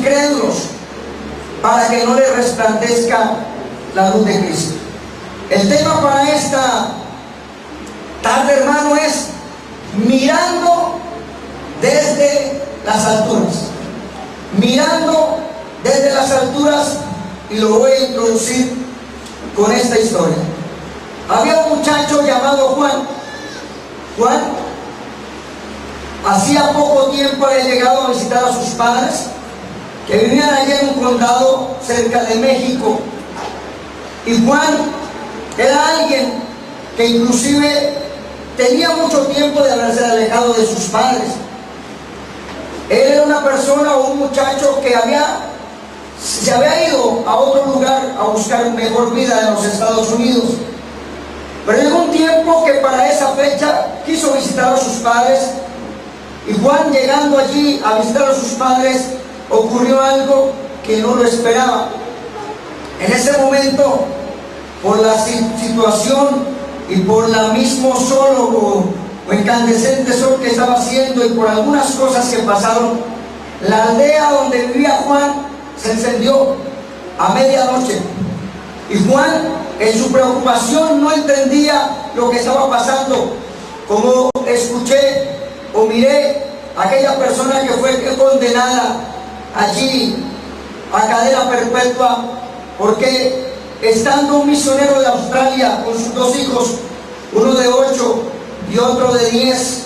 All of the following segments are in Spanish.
incrédulos para que no les resplandezca la luz de Cristo. El tema para esta tarde, hermano, es mirando desde las alturas. Mirando desde las alturas, y lo voy a introducir con esta historia. Había un muchacho llamado Juan. Juan hacía poco tiempo había llegado a visitar a sus padres, que vivían allá en un condado cerca de México. Y Juan era alguien que inclusive tenía mucho tiempo de haberse alejado de sus padres. Él era una persona o un muchacho que se había ido a otro lugar a buscar mejor vida en los Estados Unidos. Pero llegó un tiempo que para esa fecha quiso visitar a sus padres, y Juan, llegando allí a visitar a sus padres, ocurrió algo que no lo esperaba. En ese momento, por la situación y por la mismo sol o incandescente sol que estaba haciendo, y por algunas cosas que pasaron, la aldea donde vivía Juan se encendió a medianoche. Y Juan, en su preocupación, no entendía lo que estaba pasando. Como escuché o miré a aquella persona que fue condenada allí a cadena perpetua, porque estando un misionero de Australia con sus dos hijos, uno de 8 y otro de 10,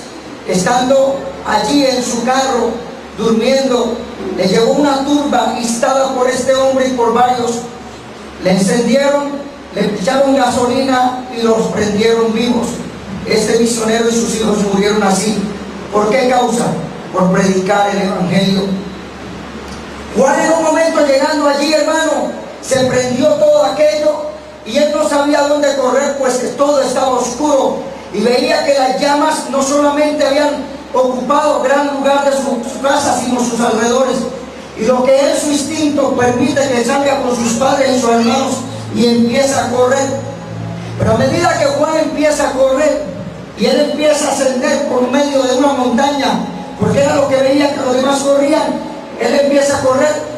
estando allí en su carro durmiendo, le llegó una turba instada por este hombre y por varios. Le encendieron, le echaron gasolina y los prendieron vivos. Este misionero y sus hijos murieron así. ¿Por qué causa? Por predicar el evangelio. Juan, en un momento llegando allí, hermano, se prendió todo aquello y él no sabía dónde correr, pues que todo estaba oscuro, y veía que las llamas no solamente habían ocupado gran lugar de su casa, sino sus alrededores. Y lo que él, su instinto, permite que salga con sus padres y sus hermanos y empieza a correr. Pero a medida que Juan empieza a correr y él empieza a ascender por medio de una montaña, porque era lo que veía que los demás corrían, él empieza a correr.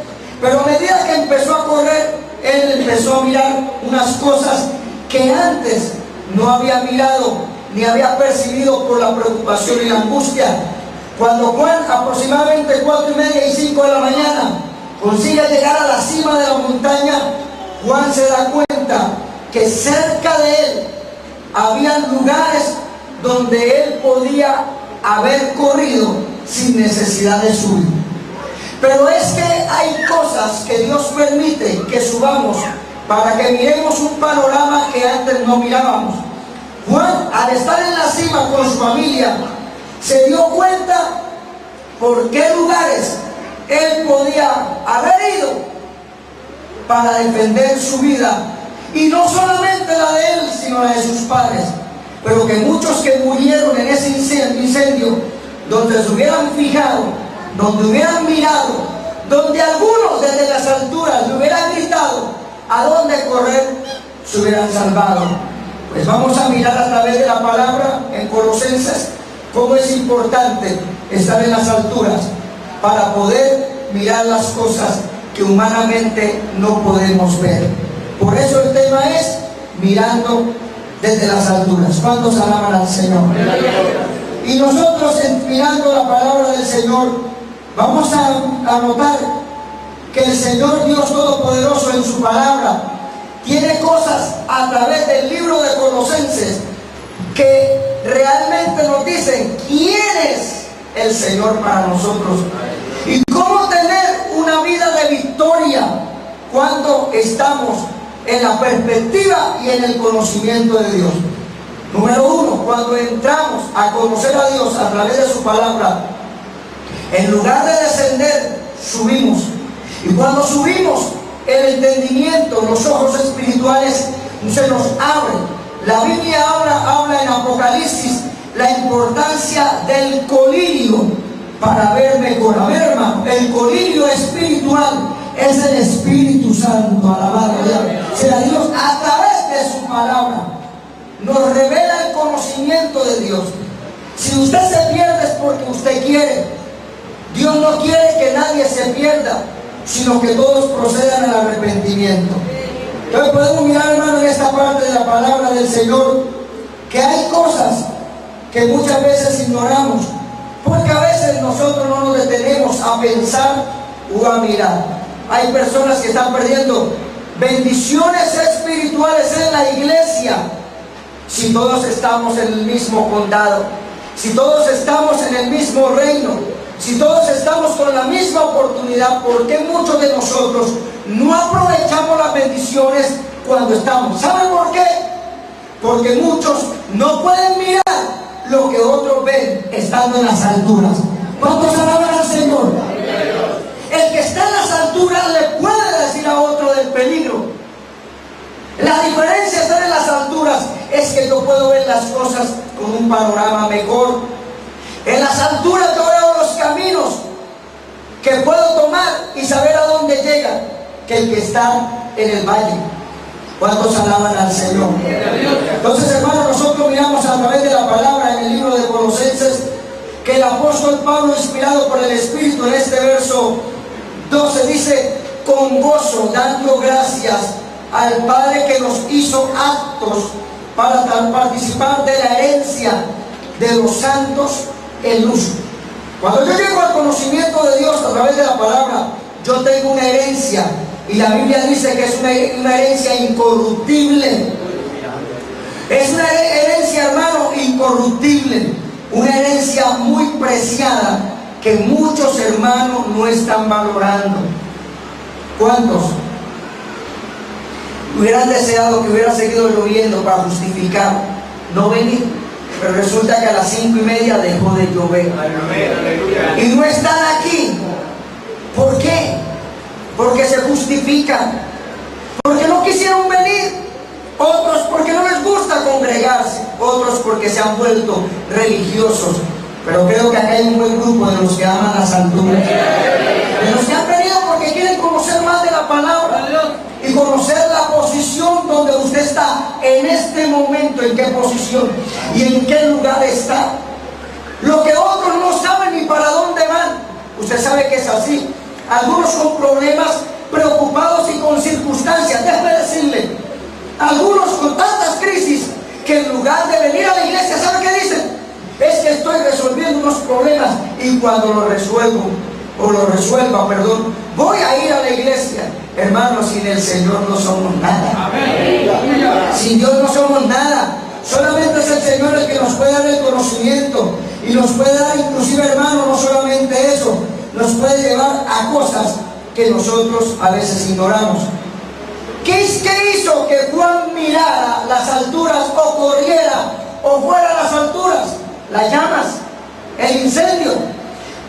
Pero a medida que empezó a correr, él empezó a mirar unas cosas que antes no había mirado ni había percibido por la preocupación y la angustia. Cuando Juan, aproximadamente 4:30 y 5 de la mañana, consigue llegar a la cima de la montaña, Juan se da cuenta que cerca de él habían lugares donde él podía haber corrido sin necesidad de subir. Pero es que hay cosas que Dios permite que subamos para que miremos un panorama que antes no mirábamos. Juan, al estar en la cima con su familia, se dio cuenta por qué lugares él podía haber ido para defender su vida, y no solamente la de él, sino la de sus padres. Pero que muchos que murieron en ese incendio, donde se hubieran fijado, donde hubieran mirado, donde algunos desde las alturas le hubieran gritado a dónde correr, se hubieran salvado. Pues vamos a mirar a través de la palabra en Colosenses cómo es importante estar en las alturas para poder mirar las cosas que humanamente no podemos ver. Por eso el tema es mirando desde las alturas. ¿Cuántos alaban al Señor? Y nosotros, mirando la palabra del Señor, vamos a notar que el Señor Dios Todopoderoso en su palabra tiene cosas a través del libro de Colosenses que realmente nos dicen quién es el Señor para nosotros y cómo tener una vida de victoria cuando estamos en la perspectiva y en el conocimiento de Dios. Número 1, cuando entramos a conocer a Dios a través de su palabra, en lugar de descender, subimos. Y cuando subimos, el entendimiento, los ojos espirituales se nos abren. La Biblia habla en Apocalipsis la importancia del colirio para ver mejor. A ver, hermano, el colirio espiritual es el Espíritu Santo, alabado sea Dios, a través de su palabra nos revela el conocimiento de Dios. Si usted se pierde es porque usted quiere. Dios no quiere que nadie se pierda. sino que todos procedan al arrepentimiento. Entonces podemos mirar, hermano, en esta parte de la palabra del Señor, que hay cosas que muchas veces ignoramos, porque a veces nosotros no nos detenemos a pensar o a mirar. Hay personas que están perdiendo bendiciones espirituales en la iglesia. Si todos estamos en el mismo condado, si todos estamos en el mismo reino, si todos estamos con la misma oportunidad, ¿por qué muchos de nosotros no aprovechamos las bendiciones cuando estamos? ¿Saben por qué? Porque muchos no pueden mirar lo que otros ven estando en las alturas. ¿Cuántos alaban al Señor? El que está en las alturas le puede decir a otro del peligro. La diferencia de estar en las alturas es que yo puedo ver las cosas con un panorama mejor. En las alturas yo veo los caminos que puedo tomar y saber a dónde llega, que el que está en el valle. ¿Cuántos alaban al Señor? Entonces, hermanos, nosotros miramos a través de la palabra en el libro de Colosenses que el apóstol Pablo, inspirado por el Espíritu, en este verso 12 dice: con gozo, dando gracias al Padre que nos hizo aptos para participar de la herencia de los santos en luz. Cuando yo llego al conocimiento de Dios a través de la palabra, yo tengo una herencia, y la Biblia dice que es una herencia incorruptible. Es una herencia, hermano, incorruptible, una herencia muy preciada que muchos hermanos no están valorando. ¿Cuántos hubieran deseado que hubiera seguido lloviendo para justificar no venir? Pero resulta que a las 5:30 dejó de llover. Y no están aquí. ¿Por qué? Porque se justifican. Porque no quisieron venir. Otros porque no les gusta congregarse. Otros porque se han vuelto religiosos. Pero creo que acá hay un buen grupo de los que aman las alturas. De los que han venido porque quieren conocer más de la palabra. Y conocer la posición donde usted está en este momento, en qué posición y en qué lugar está. Lo que otros no saben ni para dónde van. Usted sabe que es así. Algunos con problemas, preocupados y con circunstancias. Déjeme decirle, algunos con tantas crisis que en lugar de venir a la iglesia, ¿sabe qué dicen? Es que estoy resolviendo unos problemas y cuando lo resuelva, voy a ir a la iglesia. Hermanos, sin el Señor no somos nada. Sin Dios no somos nada. Solamente es el Señor el que nos puede dar el conocimiento y nos puede dar, inclusive, hermano, no solamente eso, nos puede llevar a cosas que nosotros a veces ignoramos. ¿Qué hizo que Juan mirara las alturas o corriera o fuera a las alturas? Las llamas, el incendio.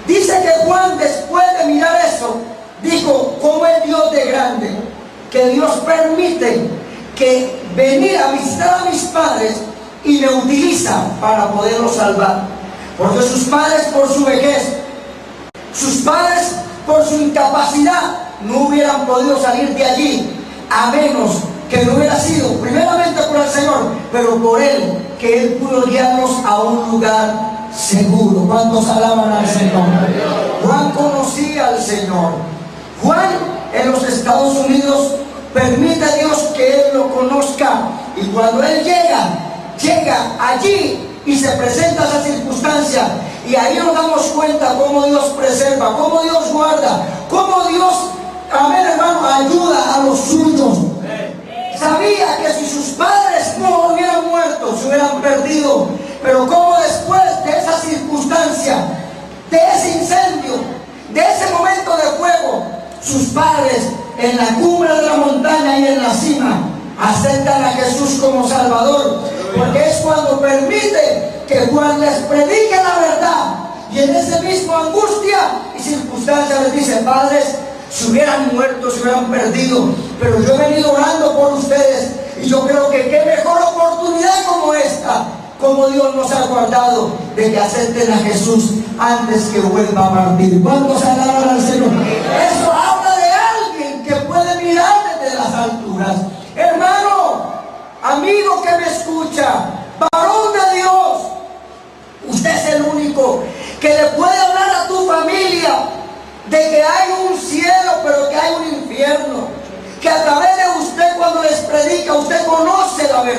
Dice que Juan, después de mirar eso, dijo: ¿cómo es Dios de grande? Que Dios permite que venir a visitar a mis padres y me utiliza para poderlos salvar. Porque sus padres, por su vejez, sus padres, por su incapacidad, no hubieran podido salir de allí, a menos que no hubiera sido primeramente por el Señor, pero por Él, que Él pudo guiarlos a un lugar seguro. ¿Cuántos alaban al Señor? Juan conocía al Señor. Juan, en los Estados Unidos, permite a Dios que Él lo conozca, y cuando Él llega allí y se presenta esa circunstancia, y ahí nos damos cuenta cómo Dios preserva, cómo Dios guarda, cómo Dios, amén, hermano, ayuda a los suyos. Sabía que si sus padres no hubieran muerto, se hubieran perdido, pero como después de esa circunstancia, de ese incendio, de ese momento de fuego, sus padres en la cumbre de la montaña y en la cima aceptan a Jesús como Salvador, porque es cuando permite que Juan les predique la verdad, y en ese mismo angustia y circunstancia les dice: padres, si hubieran muerto, se hubieran perdido, pero yo he venido orando por ustedes, y yo creo que qué mejor oportunidad como esta, como Dios nos ha guardado, de que acepten a Jesús antes que vuelva a partir. ¿Cuántos alaban al Señor? Eso habla de alguien que puede mirar desde las alturas. Hermano, amigo que me escucha, varón de Dios, usted es el único que le puede hablar a tu familia de que hay un cielo, pero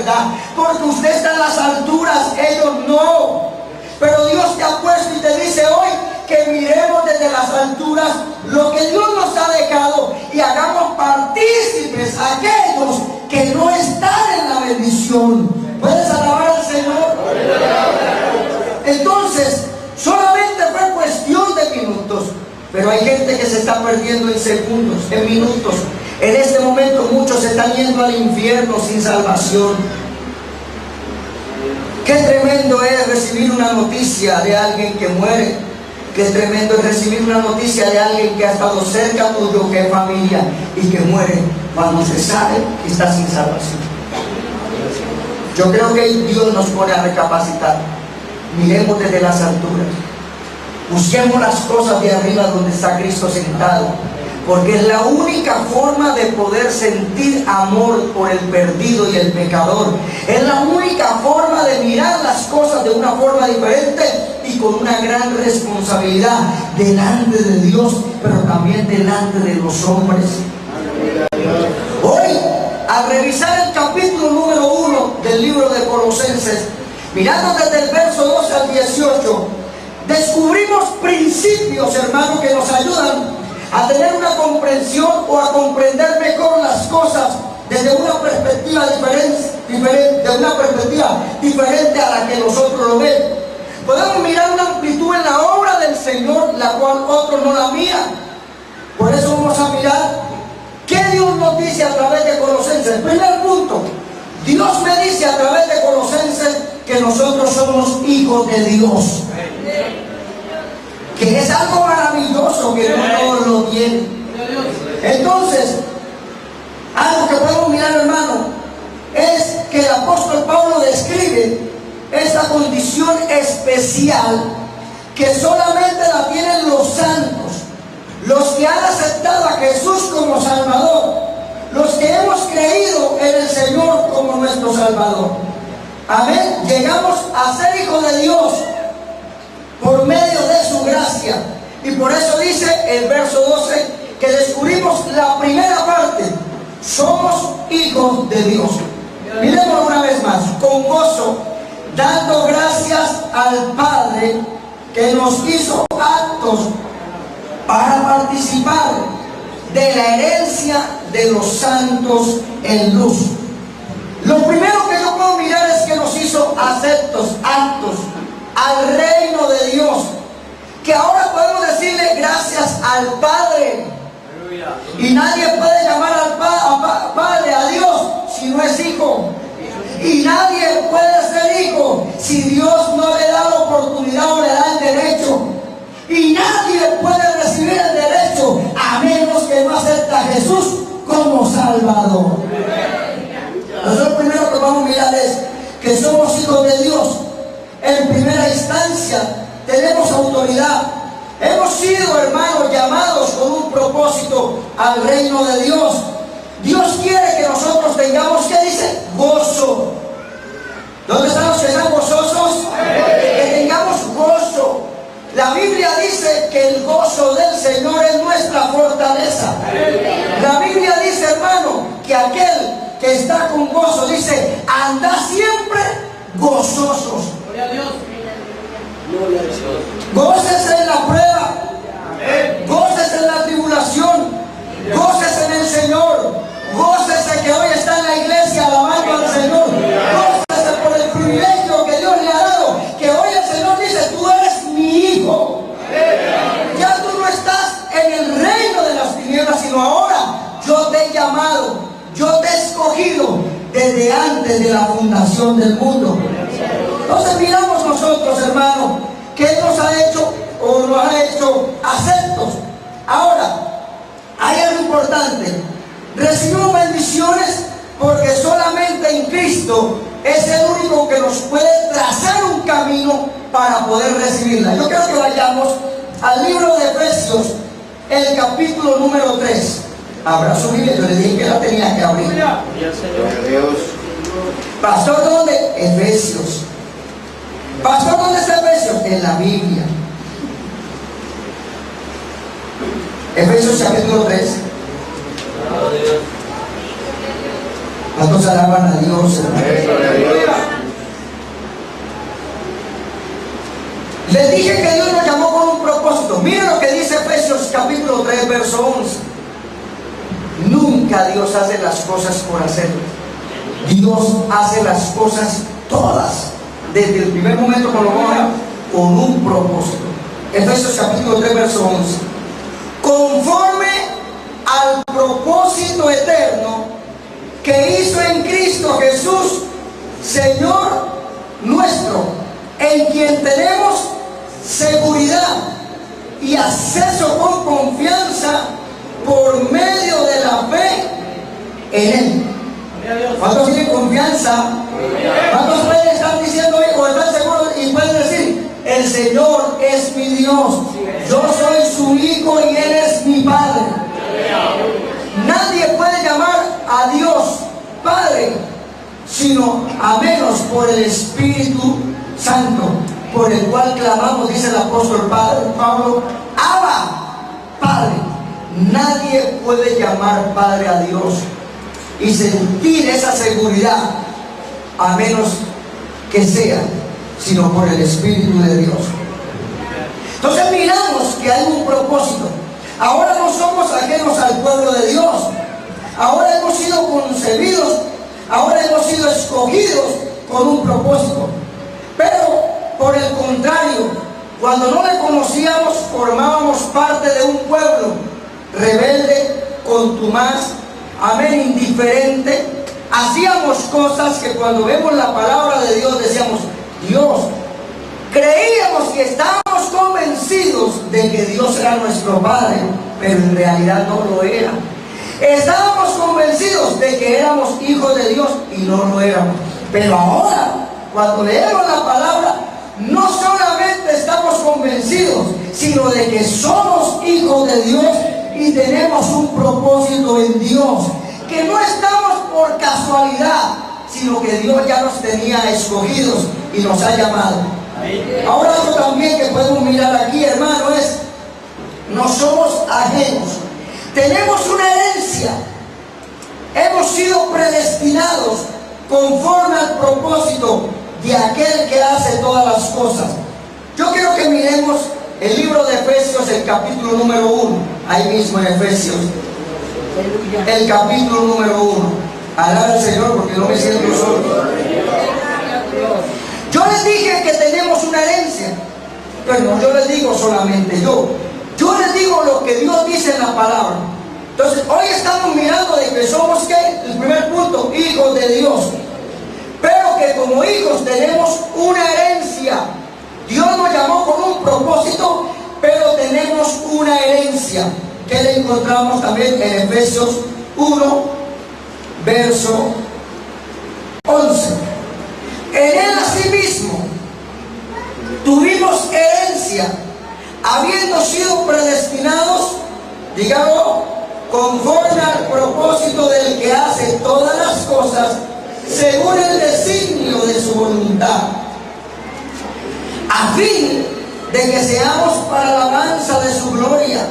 verdad, porque usted está en las alturas, ellos no. Pero Dios te ha puesto y te dice hoy que miremos desde las alturas lo que Dios nos ha dejado y hagamos partícipes a aquellos que no están en la bendición. ¿Puedes alabar al Señor? Entonces, solamente fue cuestión de minutos, pero hay gente que se está perdiendo en segundos, en minutos. En este momento muchos se están yendo al infierno sin salvación. Qué tremendo es recibir una noticia de alguien que muere. Qué tremendo es recibir una noticia de alguien que ha estado cerca tuyo, que es familia, y que muere cuando se sabe que está sin salvación. Yo creo que Dios nos pone a recapacitar. Miremos desde las alturas. Busquemos las cosas de arriba donde está Cristo sentado, porque es la única forma de poder sentir amor por el perdido y el pecador. Es la única forma de mirar las cosas de una forma diferente y con una gran responsabilidad delante de Dios, pero también delante de los hombres. Hoy, al revisar el capítulo número 1 del libro de Colosenses, mirando desde el verso 12 al 18, descubrimos principios, hermanos, que nos ayudan a tener una comprensión o a comprender mejor las cosas desde una perspectiva diferente a la que nosotros lo vemos. Podemos mirar una amplitud en la obra del Señor, la cual otros no la miran. Por eso vamos a mirar qué Dios nos dice a través de Colosenses. Primer punto, Dios me dice a través de Colosenses que nosotros somos hijos de Dios. Que es algo maravilloso que no todos lo tienen. Entonces, algo que podemos mirar, hermano, es que el apóstol Pablo describe esta condición especial que solamente la tienen los santos, los que han aceptado a Jesús como Salvador, los que hemos creído en el Señor como nuestro Salvador. Amén. Llegamos a ser hijos de Dios por medio de su gracia. Y por eso dice el verso 12 que descubrimos la primera parte: somos hijos de Dios. Miremos una vez más, con gozo, dando gracias al Padre que nos hizo aptos para participar de la herencia de los santos en luz. Lo primero que yo puedo mirar es que nos hizo aptos al reino de Dios, que ahora podemos decirle gracias al Padre. Y nadie puede llamar al Padre, a Dios, si no es hijo. Y nadie puede ser hijo si Dios no le da la oportunidad o le da el derecho. Y nadie puede recibir el derecho a menos que no acepte a Jesús como Salvador. Nosotros lo primero que vamos a mirar es que somos hijos de Dios. En primera instancia tenemos autoridad. Hemos sido, hermanos, llamados con un propósito al reino de Dios. Dios quiere que nosotros tengamos, ¿qué dice? Gozo. ¿Dónde están los que están gozosos? Que tengamos gozo. La Biblia dice que el gozo del Señor es nuestra fortaleza. La Biblia dice, hermano, que aquel que está con gozo, dice, anda siempre gozosos. Gloria a Dios. Gócese en la prueba, gócese en la tribulación, gócese en el Señor, gócese que hoy está en la iglesia alabando al Señor, gócese por el privilegio que Dios le ha dado, que hoy el Señor dice, tú eres mi hijo. Ya tú no estás en el reino de las tinieblas, sino ahora yo te he llamado, yo te he escogido desde antes de la fundación del mundo. Entonces miramos nosotros, hermanos, que Él nos ha hecho o nos ha hecho aceptos. Ahora, hay algo importante. Recibimos bendiciones porque solamente en Cristo es el único que nos puede trazar un camino para poder recibirla. Yo quiero que vayamos al libro de Efesios, el capítulo número 3. Abra su Biblia, yo le dije que la tenía que abrir. Pastor, ¿dónde? Efesios. Pastor, ¿dónde está Efesios? En la Biblia. Efesios capítulo 3. ¿Cuántos alaban a Dios, hermano? Les dije que Dios nos llamó con un propósito. Miren lo que dice Efesios capítulo 3, verso 11. Nunca Dios hace las cosas por hacer. Dios hace las cosas todas, desde el primer momento con un propósito. Efesios capítulo 3, verso 11. Conforme al propósito eterno que hizo en Cristo Jesús, Señor nuestro, en quien tenemos seguridad y acceso con confianza por medio de la fe en Él. ¿Cuántos tienen confianza? ¿Cuántos pueden estar diciendo o están seguros y pueden decir: el Señor es mi Dios, yo soy su hijo y Él es mi Padre? Nadie puede llamar a Dios Padre sino a menos por el Espíritu Santo, por el cual clamamos, dice el apóstol Pablo: Abba, Padre. Nadie puede llamar Padre a Dios y sentir esa seguridad a menos que sea sino por el Espíritu de Dios. Entonces miramos que hay un propósito. Ahora no somos ajenos al pueblo de Dios. Ahora hemos sido concebidos, ahora hemos sido escogidos con un propósito. Pero por el contrario, cuando no le conocíamos, formábamos parte de un pueblo rebelde, contumaz, amén, indiferente. Hacíamos cosas que cuando vemos la palabra de Dios decíamos: Dios. Creíamos y estábamos convencidos de que Dios era nuestro Padre, pero en realidad no lo era. Estábamos convencidos de que éramos hijos de Dios y no lo éramos. Pero ahora, cuando leemos la palabra, no solamente estamos convencidos, sino de que somos hijos de Dios y tenemos un propósito en Dios, que no estamos por casualidad, sino que Dios ya nos tenía escogidos y nos ha llamado. Ahora algo también que podemos mirar aquí, hermano, es: no somos ajenos, tenemos una herencia, hemos sido predestinados conforme al propósito de aquel que hace todas las cosas. Yo quiero que miremos el libro de Efesios, el capítulo número 1, ahí mismo en Efesios, el capítulo número 1. Alaba al Señor, porque no me siento solo. Yo les dije que tenemos una herencia, pero no yo les digo solamente yo les digo lo que Dios dice en la palabra. Entonces hoy estamos mirando de que somos, ¿qué? El primer punto: hijos de Dios, pero que como hijos tenemos una herencia. Dios nos llamó con un propósito, pero tenemos una herencia que le encontramos también en Efesios 1, verso 11. En Él asimismo tuvimos herencia, habiendo sido predestinados, dígalo, conforme al propósito del que hace todas las cosas según el designio de su voluntad, a fin de que seamos para la alabanza de su gloria,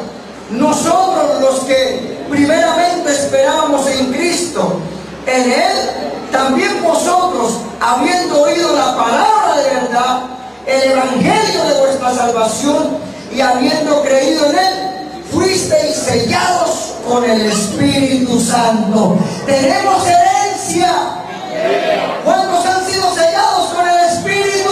nosotros los que primeramente esperábamos en Cristo. En Él también vosotros, habiendo oído la palabra de verdad, el evangelio de vuestra salvación, y habiendo creído en Él, fuisteis sellados con el Espíritu Santo. Tenemos herencia. ¿Cuántos han sido sellados con el Espíritu?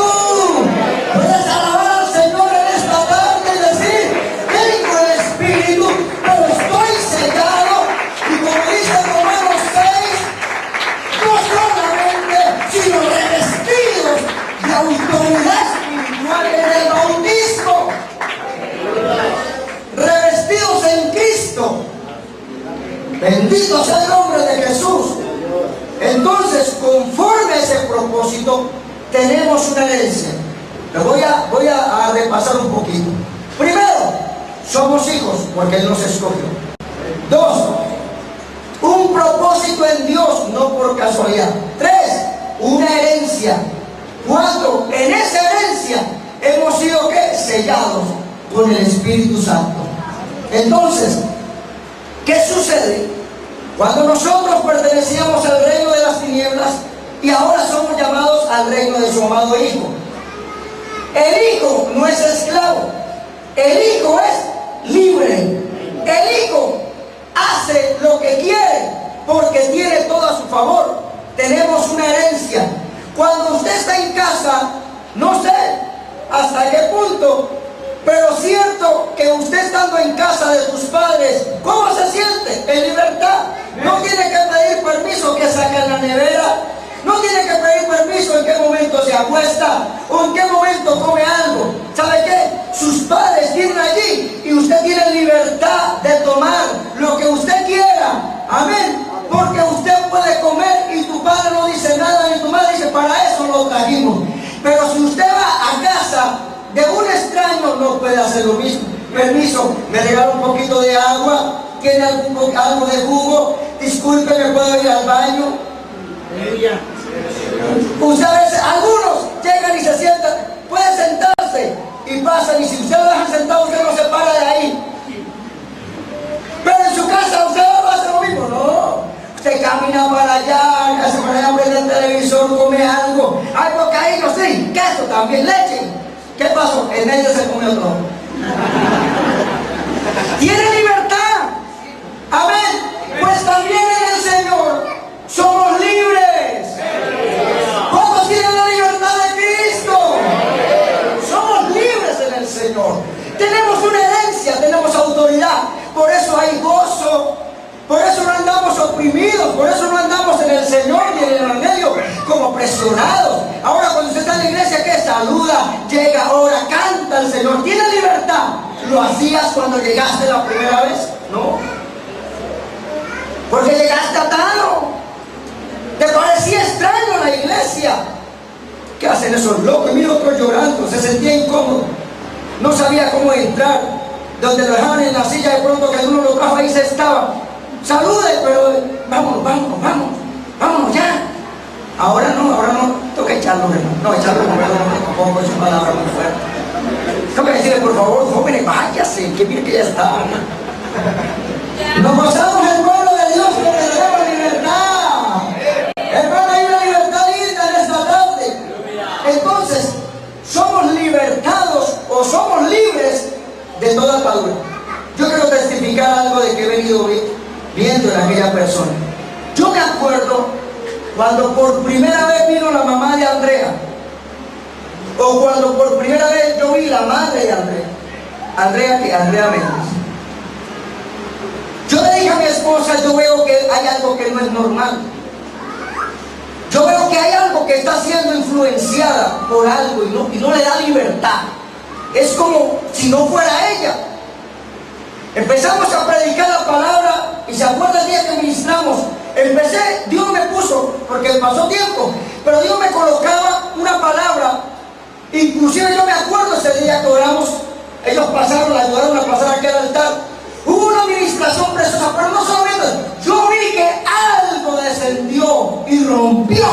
Puedes alabar al Señor en esta tarde y decir: tengo el Espíritu, pero estoy sellado. Y como dice Romanos 6, no solamente, sino revestidos de autoridad espiritual en el bautismo, revestidos en Cristo. Bendito sea el nombre de Jesús. Entonces, conforme a ese propósito, tenemos una herencia. Pero voy a repasar un poquito. Primero, somos hijos porque Él nos escogió. 2, un propósito en Dios, no por casualidad. 3, una herencia. 4, en esa herencia hemos sido, ¿qué? Sellados con el Espíritu Santo. Entonces, ¿qué sucede Cuando nosotros pertenecíamos al reino de las tinieblas y ahora somos llamados al reino de su amado Hijo. El Hijo no es esclavo, el Hijo es libre. El Hijo hace lo que quiere porque tiene todo a su favor. Tenemos una herencia. Cuando usted está en casa, no sé hasta qué punto, pero cierto que usted estando en casa de sus padres, ¿cómo se siente? En libertad. No tiene que pedir permiso que saque la nevera, no tiene que pedir permiso en qué momento se acuesta o en qué momento come algo. ¿Sabe qué? Sus padres tienen allí y usted tiene libertad de tomar lo que usted quiera. Amén. Porque usted puede comer y tu padre no dice nada, ni tu madre dice, para eso lo trajimos. Pero si usted va a casa de un extraño, no puede hacer lo mismo. Permiso, me regala un poquito de agua, tiene algo de jugo, disculpe, ¿me puedo ir al baño? Usted a veces, algunos llegan y se sientan, puede sentarse y pasan, y si usted lo deja sentado, usted no se para de ahí. Pero en su casa usted va a hacer lo mismo, no. Usted camina para allá, hace para allá, prende el televisor, come algo, hay bocadillo, sí, queso también, leche. ¿Qué pasó? En ella se comió todo. Tiene libertad. Amén. Pues también en el Señor somos libres. ¿Cuántos tienen la libertad de Cristo? Somos libres en el Señor. Tenemos una herencia, tenemos autoridad. Por eso hay gozo. Por eso no andamos oprimidos, por eso no andamos en el Señor ni en el Evangelio como presionados. Ahora cuando usted está en la iglesia, ¿qué? Saluda, llega, ora, canta al Señor. ¿Tiene libertad? ¿Lo hacías cuando llegaste la primera vez? No. Porque llegaste atado. Te parecía extraño la iglesia. ¿Qué hacen esos locos? Mira otro llorando, se sentía incómodo. No sabía cómo entrar. Donde lo dejaban en la silla, de pronto que uno lo trajo ahí se estaba. Salude, pero vámonos ya. Ahora no, toca echarlo, hermano. No, echarlo, tampoco es una palabra muy fuerte. Tengo que decirle, por favor, jóvenes, váyase, que mire que ya está. Nos gozamos el pueblo de Dios que tenemos libertad. Hermano, hay una libertad linda en esta tarde. Entonces, somos libertados o somos libres de toda atadura. Yo quiero testificar algo de que he venido viendo en aquella persona. Yo me acuerdo cuando por primera vez vino la mamá de Andrea, o cuando por primera vez yo vi la madre de Andrea Méndez. Yo le dije a mi esposa, yo veo que hay algo que no es normal. Yo veo que hay algo que está siendo influenciada por algo y no le da libertad. Es como si no fuera ella. Empezamos a predicar la palabra y se acuerda el día que ministramos. Dios me puso, porque pasó tiempo, pero Dios me colocaba una palabra. Inclusive yo me acuerdo ese día que oramos, ellos la ayudaron a pasar aquel altar. Hubo una administración preciosa, pero no solamente, yo vi que algo descendió y rompió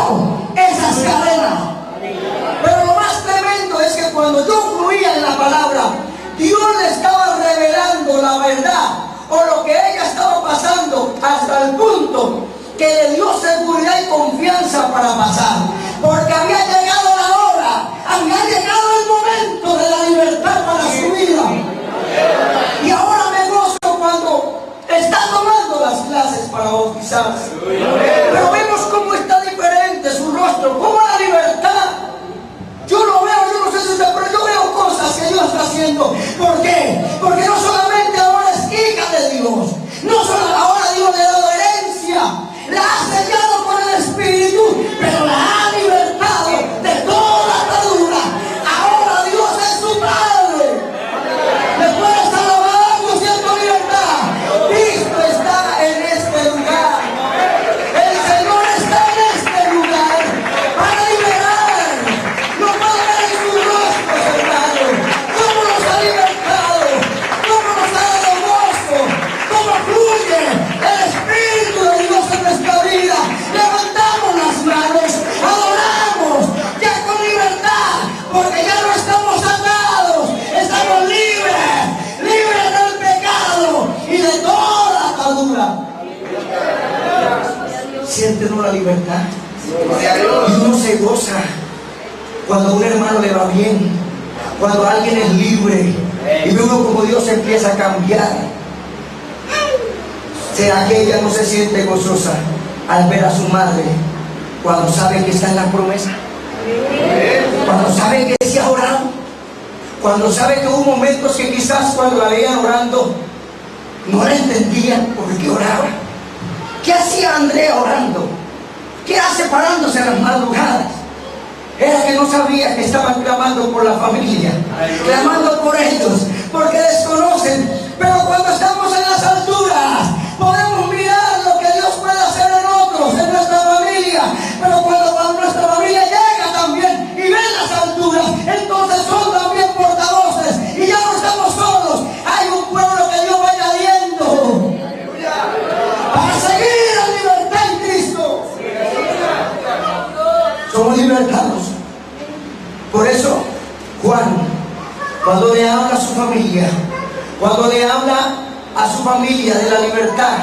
esas cadenas. Pero lo más tremendo es que cuando yo fluía en la palabra, Dios le estaba revelando la verdad o lo que ella estaba pasando, hasta el punto que le dio seguridad y confianza para pasar, porque había llegado la hora, había llegado el momento de la libertad para su vida. Y ahora me gozo cuando está tomando las clases para bautizarse. Pero vemos cómo está diferente su rostro, cómo la libertad. Yo lo veo, yo no sé si usted, pero yo veo cosas que Dios está haciendo. ¿Por qué? Porque no solamente ahora es hija de Dios, no solo ahora Dios le ha dado herencia, la ha sellado con el Espíritu, pero la ha libertado de toda atadura. Ahora Dios es su Padre. ¿Le puedes alabar? Yo siento libertad. Cristo está en este lugar. El Señor está en este lugar para liberar. Lo puedo ver en sus rostros, hermano. Cómo nos ha libertado, cómo nos ha dado gozo, cómo fluye el Espíritu de Dios en nuestra vida. Levantamos las manos, adoramos ya con libertad, porque ya no estamos atados, estamos libres del pecado y de toda atadura. siente uno la libertad. Y uno se goza cuando a un hermano le va bien, cuando alguien es libre y ve uno como Dios empieza a cambiar. ¿Será que ella no se siente gozosa al ver a su madre cuando sabe que está en la promesa? Cuando sabe que se ha orado, cuando sabe que hubo momentos que quizás cuando la veían orando no la entendían por qué oraba. ¿Qué hacía Andrea orando? ¿Qué hace parándose en las madrugadas? Era que no sabía que estaban clamando por la familia, clamando por ellos, porque desconocen. Pero cuando estamos en las alturas, podemos mirar lo que Dios puede hacer en otros, en nuestra familia. Pero cuando nuestra familia llega también y ve las alturas, entonces son también portavoces y ya no estamos solos. Hay un pueblo que Dios va añadiendo para seguir en libertad en Cristo. Somos libertados. Por eso Juan, cuando le habla a su familia, cuando le habla a su familia de la libertad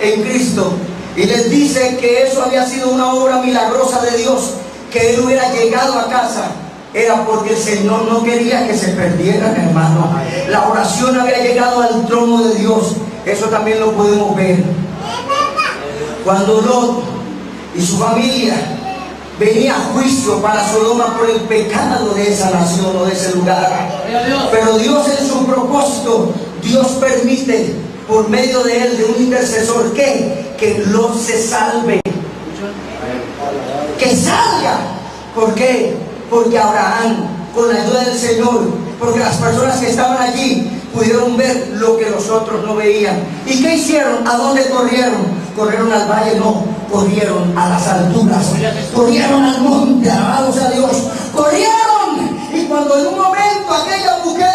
en Cristo, y les dice que eso había sido una obra milagrosa de Dios, que él hubiera llegado a casa, era porque el Señor no quería que se perdieran, hermano. La oración había llegado al trono de Dios. Eso también lo podemos ver cuando Lot y su familia venía a juicio para Sodoma por el pecado de esa nación o de ese lugar. Pero Dios, en su propósito, Dios permite por medio de él, de un intercesor, que Lot se salve, que salga. ¿Por qué? Porque Abraham, con la ayuda del Señor, porque las personas que estaban allí pudieron ver lo que los otros no veían. ¿Y qué hicieron? ¿A dónde corrieron? ¿Corrieron al valle? No, corrieron a las alturas, corrieron al monte, alabados a Dios, corrieron. Y cuando en un momento aquella mujer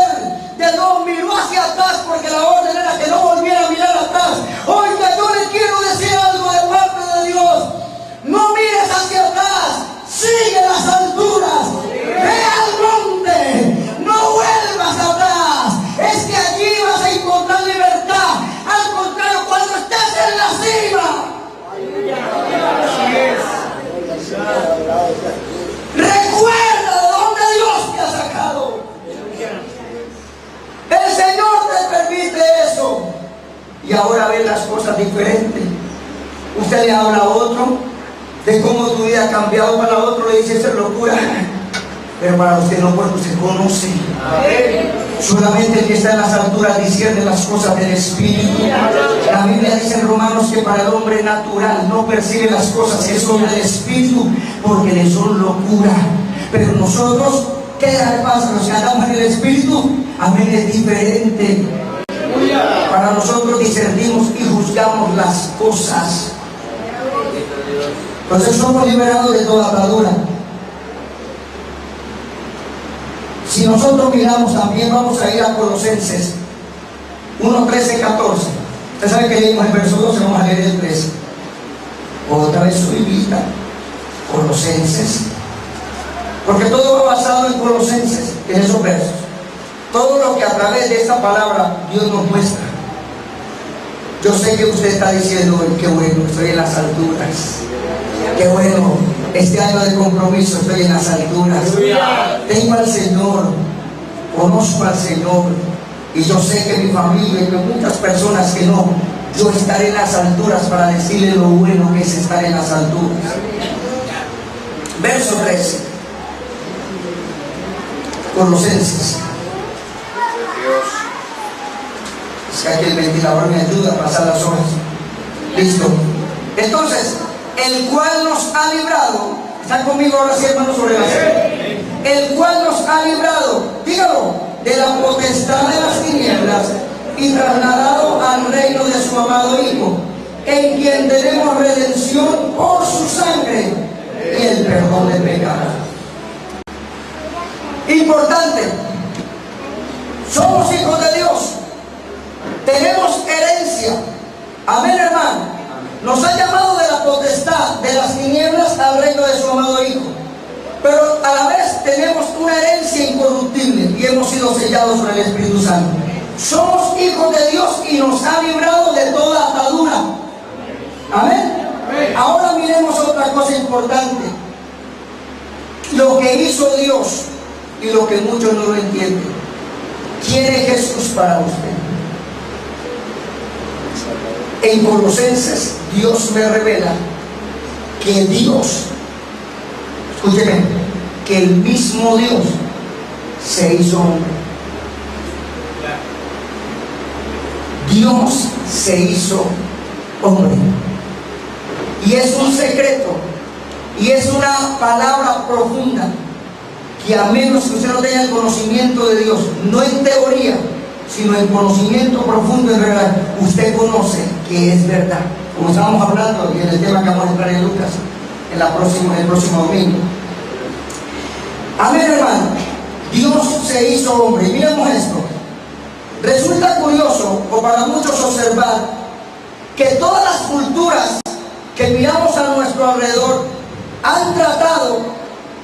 de Lot miró hacia atrás, porque la orden era que no volviera a mirar atrás. Oiga, yo le quiero decir algo de parte de Dios: no mires hacia atrás, sigue las alturas, ve al monte, no vuelvas atrás. Es que allí vas a encontrar libertad. Al contrario, cuando estés en la cima, recuerda de dónde Dios te ha sacado. El Señor te permite eso. Y ahora ven las cosas diferentes. Usted le habla a otro de cómo tu vida ha cambiado, para otro le dice: eso es locura. Pero para usted no, porque usted conoce. Solamente el que está en las alturas discierne las cosas del Espíritu. La Biblia dice en Romanos que para el hombre natural no percibe las cosas que son del Espíritu, porque le son locura. Pero nosotros, ¿qué le pasa? Los que andamos en el Espíritu, amén, es diferente. Para nosotros discernimos y juzgamos las cosas. Entonces somos liberados de toda atadura. Si nosotros miramos también, vamos a ir a Colosenses 1, 13, 14. Usted sabe que leímos el verso 12, vamos a leer el 13. Otra vez su Biblita, Colosenses. Porque todo va basado en Colosenses, en esos versos. Todo lo que a través de esta palabra Dios nos muestra. Yo sé que usted está diciendo: qué bueno, estoy en las alturas. Qué bueno, este año de compromiso estoy en las alturas. Tengo al Señor, conozco al Señor, y yo sé que mi familia y que muchas personas que no, yo estaré en las alturas para decirle lo bueno que es estar en las alturas. Verso 13, Colosenses. Es que aquí el ventilador me ayuda a pasar las horas. Listo. Entonces, el cual nos ha librado. ¿Están conmigo ahora sí, hermanos, sobre la serie? El cual nos ha librado, dígalo, de la potestad de las tinieblas y trasladado al reino de su amado Hijo, en quien tenemos redención por su sangre y el perdón de pecados. Importante, somos hijos de Dios, tenemos herencia. Amén, hermano. Nos ha llamado de la potestad de las tinieblas al reino de su amado Hijo. Pero a la vez tenemos una herencia incorruptible y hemos sido sellados por el Espíritu Santo. Somos hijos de Dios y nos ha librado de toda atadura. Amén. Ahora otra cosa importante. Lo que hizo Dios y lo que muchos no lo entienden. ¿Quién es Jesús para usted? En Colosenses, Dios me revela que Dios, escúcheme, que el mismo Dios se hizo hombre. Dios se hizo hombre. Y es un secreto, y es una palabra profunda, que a menos que usted no tenga el conocimiento de Dios, no en teoría, sino en conocimiento profundo en realidad, usted conoce que es verdad. Como estábamos hablando y en el tema que vamos a entrar en Lucas en el próximo domingo. Amén, hermano. Dios se hizo hombre. Y miremos esto. Resulta curioso, o para muchos observar, que todas las culturas que miramos a nuestro alrededor han tratado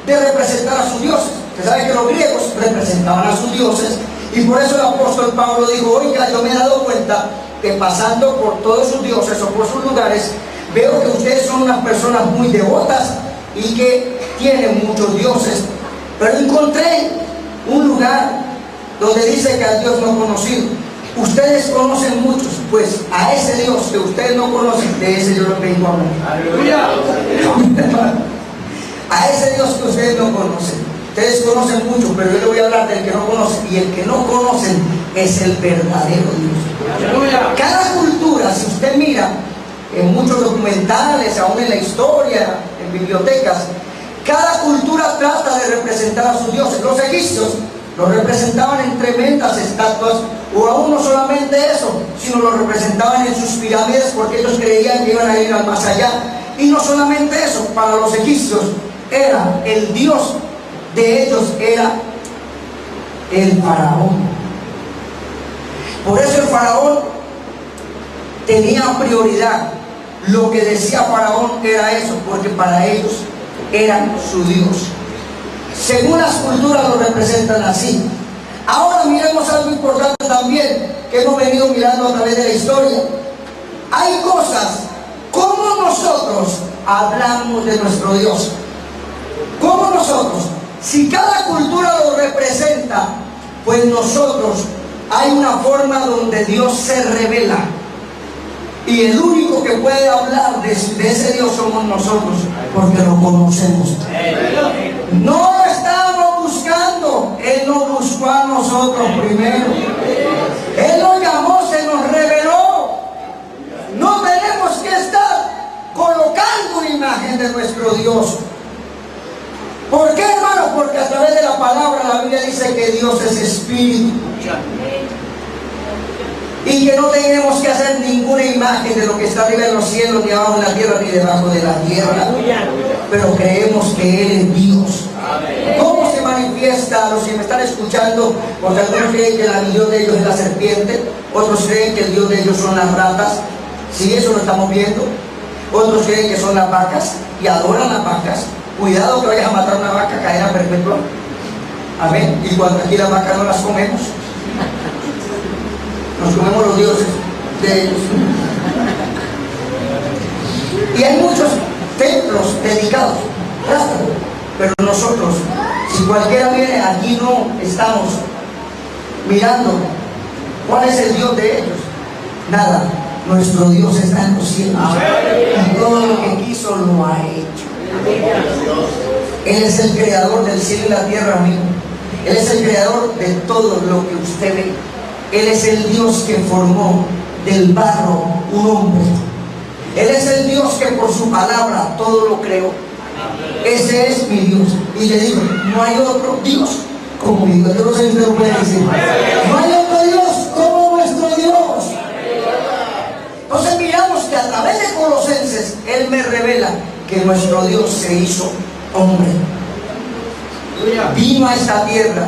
de representar a sus dioses. Usted sabe que los griegos representaban a sus dioses, y por eso el apóstol Pablo dijo: oiga, yo me he dado cuenta que pasando por todos sus dioses o por sus lugares, veo que ustedes son unas personas muy devotas y que tienen muchos dioses, pero encontré un lugar donde dice que al Dios no conocido. Ustedes conocen muchos, pues a ese Dios que ustedes no conocen, de ese yo les vengo a hablar. ¡Aleluya! A ese Dios que ustedes no conocen. Ustedes conocen mucho, pero yo les voy a hablar del que no conocen. Y el que no conocen es el verdadero Dios. ¡Aleluya! Cada cultura, si usted mira en muchos documentales, aún en la historia, en bibliotecas, cada cultura trata de representar a sus dioses. Los egipcios los representaban en tremendas estatuas, o aún no solamente eso, sino lo representaban en sus pirámides, porque ellos creían que iban a ir al más allá. Y no solamente eso, para los egipcios era el dios de ellos, era el faraón. Por eso el faraón tenía prioridad. Lo que decía faraón era eso, porque para ellos eran su dios. Según las culturas lo representan así. Ahora miremos algo importante también, que hemos venido mirando a través de la historia. Hay cosas, como nosotros hablamos de nuestro Dios. Como nosotros, si cada cultura lo representa, pues nosotros, hay una forma donde Dios se revela. Y el único que puede hablar de ese Dios somos nosotros, porque lo conocemos. No lo estamos buscando, Él nos buscó a nosotros primero. Él nos llamó, se nos reveló. No tenemos que estar colocando una imagen de nuestro Dios. ¿Por qué, hermano? Porque a través de la palabra la Biblia dice que Dios es espíritu. Y que no tenemos que hacer ninguna imagen de lo que está arriba en los cielos, ni abajo en la tierra, ni debajo de la tierra. Pero creemos que Él es Dios. ¿Cómo se manifiesta? Los que me están escuchando, porque algunos creen que el Dios de ellos es la serpiente, otros creen que el Dios de ellos son las ratas. Sí, eso lo estamos viendo. Otros creen que son las vacas y adoran las vacas. Cuidado que vayas a matar una vaca, cadena perpetua. Amén. Y cuando aquí las vacas no las comemos, nos comemos los dioses de ellos. Y hay muchos templos dedicados, pero nosotros, si cualquiera viene, aquí no estamos mirando cuál es el Dios de ellos. Nada, nuestro Dios está en los cielos. Y todo lo que quiso lo ha hecho. Él es el creador del cielo y la tierra, amigo. Él es el creador de todo lo que usted ve. Él es el Dios que formó del barro un hombre. Él es el Dios que por su palabra todo lo creó. Ese es mi Dios. Y le digo, no hay otro Dios como mi Dios. Yo no sé si usted lo puede decir. No hay otro Dios como nuestro Dios. Entonces miramos que a través de Colosenses Él me revela que nuestro Dios se hizo hombre. Vino a esta tierra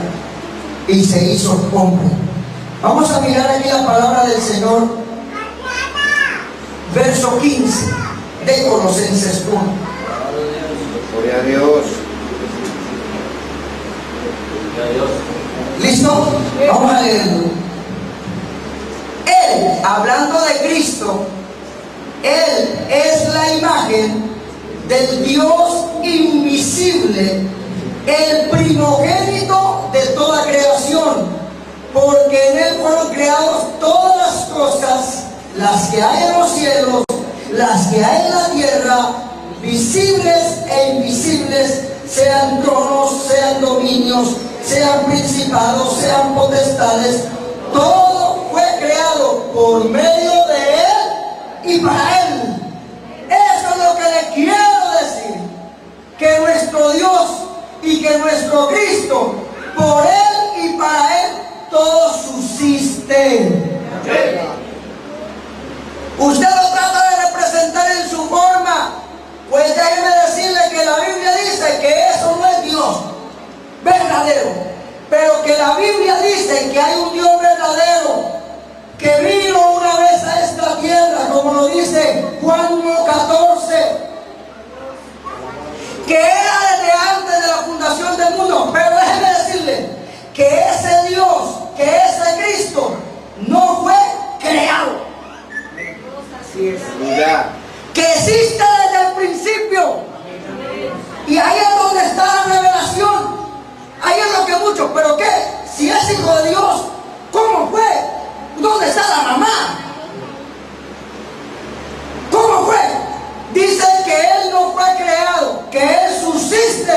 y se hizo hombre. Vamos a mirar aquí la palabra del Señor, verso 15 de Colosenses 1. Gloria a Dios. ¿Listo? Vamos a leerlo. Él, hablando de Cristo, Él es la imagen del Dios invisible, el primogénito de toda creación, porque en Él fueron creadas todas las cosas, las que hay en los cielos, las que hay en la tierra, visibles e invisibles, sean tronos, sean dominios, sean principados, sean potestades. Todo fue creado por medio de Él y para Él. Eso es lo que le quiero decir, que nuestro Dios y que nuestro Cristo, por Él y para Él, todo subsiste. Usted lo trata de representar en su forma, pues déjeme decirle que la Biblia dice que eso no es Dios verdadero, pero que la Biblia dice que hay un Dios verdadero que vino una vez a esta tierra, como lo dice Juan 1:14, que era desde antes de la fundación del mundo. Pero déjeme decirle que ese Dios, que ese Cristo no fue creado. Así es. Que existe desde el principio. Y ahí es donde está la revelación. Ahí es lo que muchos, pero ¿qué? Si es hijo de Dios, ¿cómo fue? ¿Dónde está la mamá? ¿Cómo fue? Dice que Él no fue creado, que Él subsiste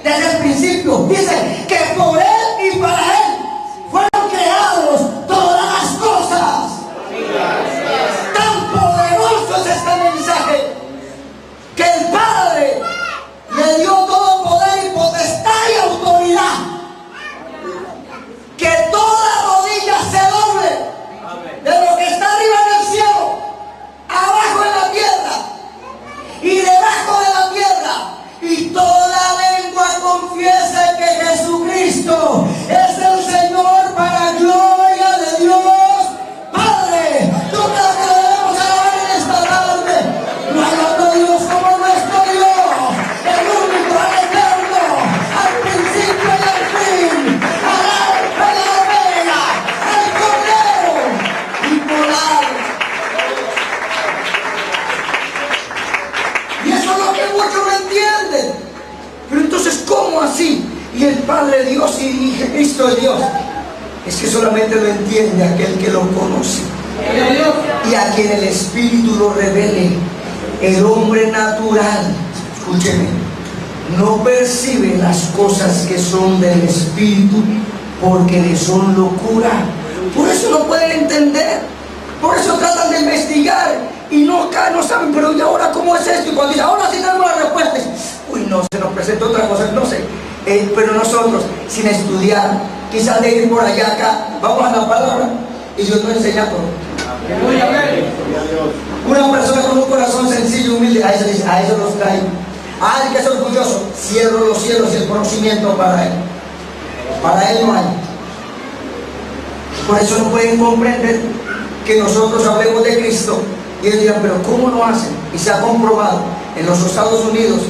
desde el principio. Dice que por Él y para Él fueron creados todas las cosas. Tan poderoso es este mensaje, que el Padre le dio todo poder y potestad y autoridad, que toda rodilla se doble, de lo que está arriba en el cielo, abajo en la tierra y debajo de la tierra, y toda lengua confiese que Jesucristo es el Señor, para gloria de Dios Padre. Tú te lo que debemos alabar en esta tarde. No hay otro Dios como nuestro Dios, el único, el eterno, al principio y al fin, al alfa y la omega, al Cordero inmolado. Y eso es lo que muchos no entienden. Pero entonces, ¿cómo así? Y el Padre Dios y Cristo es Dios. Es que solamente lo entiende aquel que lo conoce y a quien el Espíritu lo revele. El hombre natural, escúcheme, no percibe las cosas que son del Espíritu, porque le son locura. Por eso no pueden entender. Por eso tratan de investigar y no saben. Pero ¿y ahora cómo es esto? Y cuando dicen, ahora sí tenemos las respuestas, uy, no, se nos presenta otra cosa, no sé. Pero nosotros, sin estudiar, quizás de ir por allá acá, vamos a la palabra y Dios nos enseña todo. Una persona con un corazón sencillo y humilde, a eso los traigo. Alguien que es orgulloso, cierro los cielos y el conocimiento para él. Para él no hay. Por eso no pueden comprender que nosotros hablemos de Cristo y ellos dirán, pero ¿cómo lo hacen? Y se ha comprobado en los Estados Unidos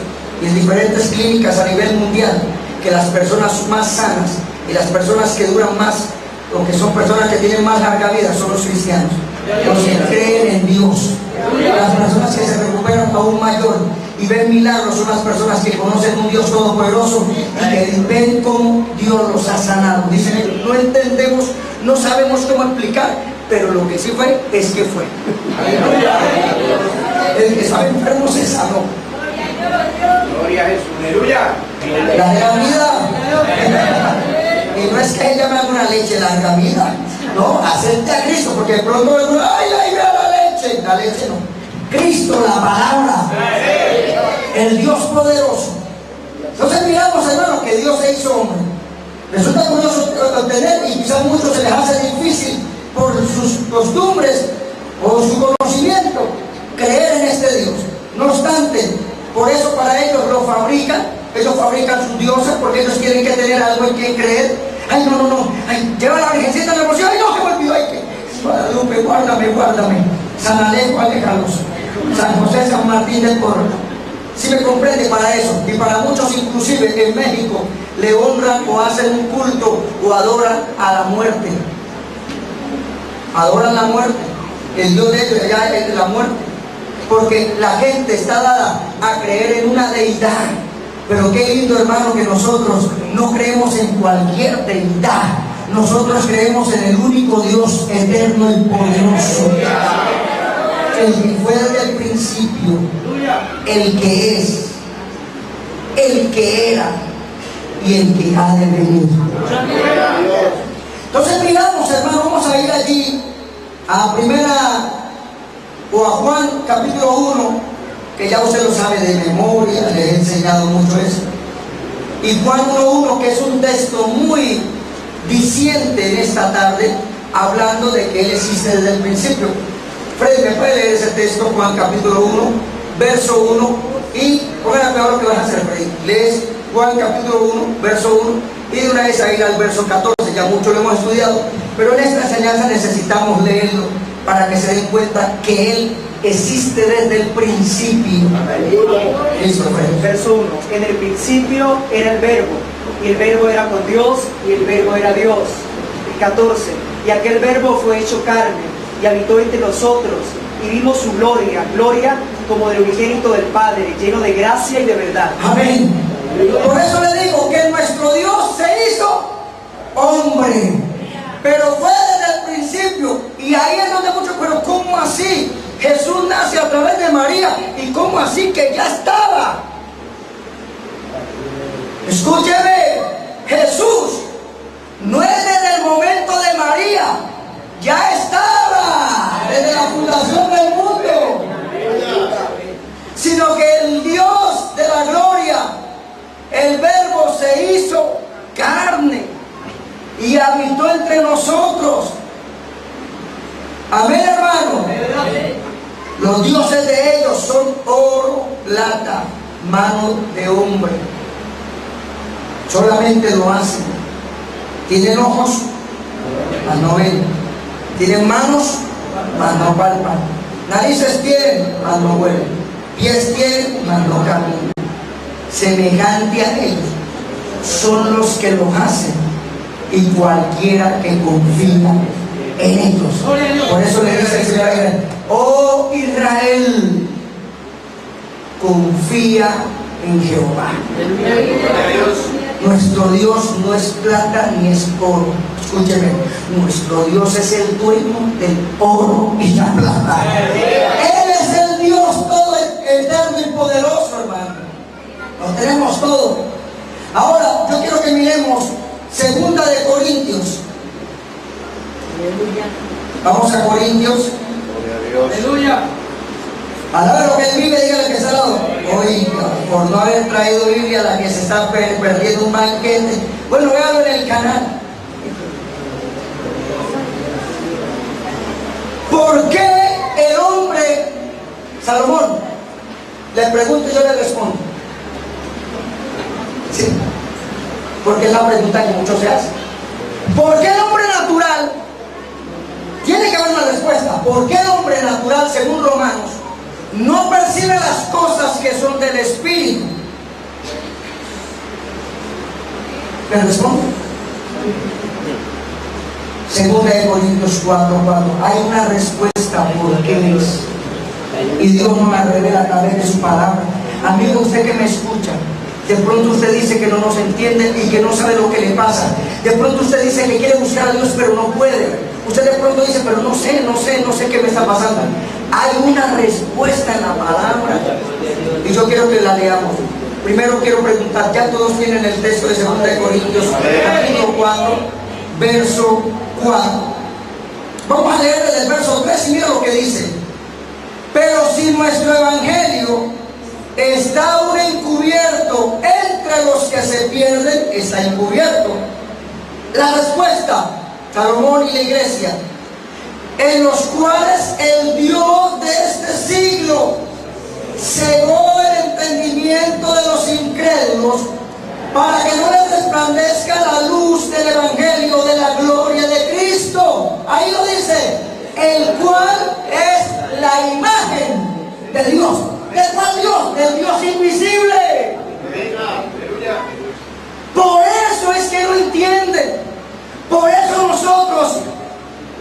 y en diferentes clínicas a nivel mundial que las personas más sanas y las personas que duran más, o que son personas que tienen más larga vida, son los cristianos, los que creen en Dios. Las personas que se recuperan aún mayor y ven milagros son las personas que conocen un Dios todopoderoso y que ven cómo Dios los ha sanado. Dicen ellos, no entendemos, no sabemos cómo explicar, pero lo que sí fue, es que fue. El que estaba enfermo se sanó. Gloria a Jesús, aleluya. Larga vida. Y no es que ella me haga una leche larga vida, no, acepte a Cristo, porque de pronto ay, vea la leche no. Cristo, la palabra, el Dios poderoso. Entonces miramos, hermanos, que Dios se hizo hombre. Resulta curioso obtener, y quizás a muchos se les hace difícil por sus costumbres o su conocimiento, creer en este Dios. No obstante, por eso para ellos lo fabrican. Ellos fabrican sus dioses porque ellos tienen que tener algo en que creer. Ay, no, ay, lleva la virgencita en el bolsillo. Ay, no, se me olvidó. Ay, que Guadalupe, guárdame. San Alejo, aléjalos. San José, San Martín de Porres. Si me comprende, para eso. Y para muchos, inclusive en México, le honran o hacen un culto o adoran a la muerte. Adoran la muerte. El Dios de ellos allá es la muerte. porque la gente está dada a creer en una deidad. Pero qué lindo, hermano, que nosotros no creemos en cualquier deidad. Nosotros creemos en el único Dios eterno y poderoso, el que fue desde el principio, el que es, el que era y el que ha de venir. Entonces miramos, hermano, vamos a ir allí a Juan capítulo 1, que ya usted lo sabe de memoria, le he enseñado mucho eso. Y Juan 1:1, que es un texto muy diciente en esta tarde, hablando de que Él existe desde el principio. Freddy, ¿me puede leer ese texto? Juan capítulo 1, verso 1, y póngame ahora lo que vas a hacer, Freddy. Lees Juan capítulo 1, verso 1, y de una vez a ir al verso 14, ya mucho lo hemos estudiado, pero en esta enseñanza necesitamos leerlo para que se den cuenta que Él existe desde el principio. Listo, Freddy. Verso 1, en el principio era el verbo, y el verbo era con Dios, y el verbo era Dios. El 14, y aquel verbo fue hecho carne, y habitó entre nosotros, y vimos su gloria, gloria como del unigénito del Padre, lleno de gracia y de verdad. Amén. Por eso le digo que nuestro Dios se hizo hombre, pero fue desde el principio. Y ahí es donde muchos, pero ¿cómo así? Jesús nace a través de María, y ¿cómo así que ya estaba? Escúcheme, Jesús no es desde el momento de María, ya estaba desde la fundación del mundo, sino que el Dios de la gloria, el verbo, se hizo carne y habitó entre nosotros. Amén, hermano. Los dioses de ellos son oro, plata, mano de hombre. Solamente lo hacen. Tienen ojos, mas no ven. Tienen manos, mas no palpan. Narices tienen, mas no huelen. Pies tienen, mas no caminan. Semejante a ellos son los que los hacen, y cualquiera que confía en ellos. Por eso le dice el Señor a Israel: oh Israel, confía en Jehová. Nuestro Dios no es plata ni es oro. Escúcheme, nuestro Dios es el dueño del oro y la plata. Él es el Dios todo eterno y poderoso, hermano. Lo tenemos todo. Ahora yo quiero que miremos 2 de Corintios. Vamos a Corintios. Aleluya. A la hora lo que él vive, dígale que está al lado. Oiga, por no haber traído Biblia, la que se está perdiendo un banquete. Bueno, véalo en el canal. ¿Por qué el hombre, Salomón? Le pregunto y yo le respondo. Sí, porque es la pregunta que muchos se hacen. ¿Por qué el hombre natural? Tiene que haber una respuesta. ¿Por qué el hombre natural, según Romanos, no percibe las cosas que son del Espíritu? ¿Me responde? 2 de Corintios 4:4. Hay una respuesta por qué es. Y Dios nos la revela a través de su palabra. Amigo, usted que me escucha, de pronto usted dice que no nos entiende y que no sabe lo que le pasa. De pronto usted dice que quiere buscar a Dios pero no puede. Usted de pronto dice, pero no sé qué me está pasando. Hay una respuesta en la palabra. Y yo quiero que la leamos. Primero quiero preguntar, ya todos tienen el texto de 2 de Corintios, capítulo 4, verso 4. Vamos a leer desde el verso 3 y mira lo que dice. Pero si nuestro evangelio está aún encubierto entre los que se pierden, está encubierto. La respuesta, Salomón y la iglesia, en los cuales el Dios de este siglo cegó el entendimiento de los incrédulos para que no les resplandezca la luz del evangelio de la gloria de Cristo. Ahí lo dice, el cual es la imagen de Dios. ¿De cuál Dios? Del Dios invisible. Por eso es que no entienden. Por eso nosotros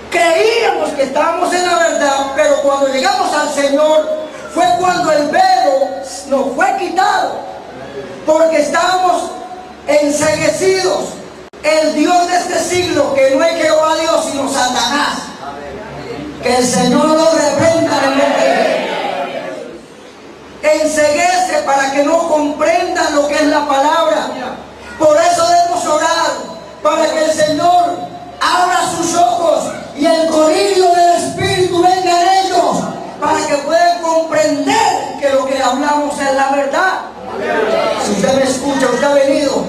creíamos que estábamos en la verdad, pero cuando llegamos al Señor fue cuando el velo nos fue quitado, porque estábamos enceguecidos. El Dios de este siglo, que no es Jehová Dios, sino Satanás. Que el Señor lo reprenda en el nombre de Jesús. Enceguece para que no comprendan lo que es la palabra. Por eso debemos orar, para que el Señor abra sus ojos y el colirio del Espíritu venga en ellos, para que puedan comprender que lo que hablamos es la verdad. Si usted me escucha, usted ha venido,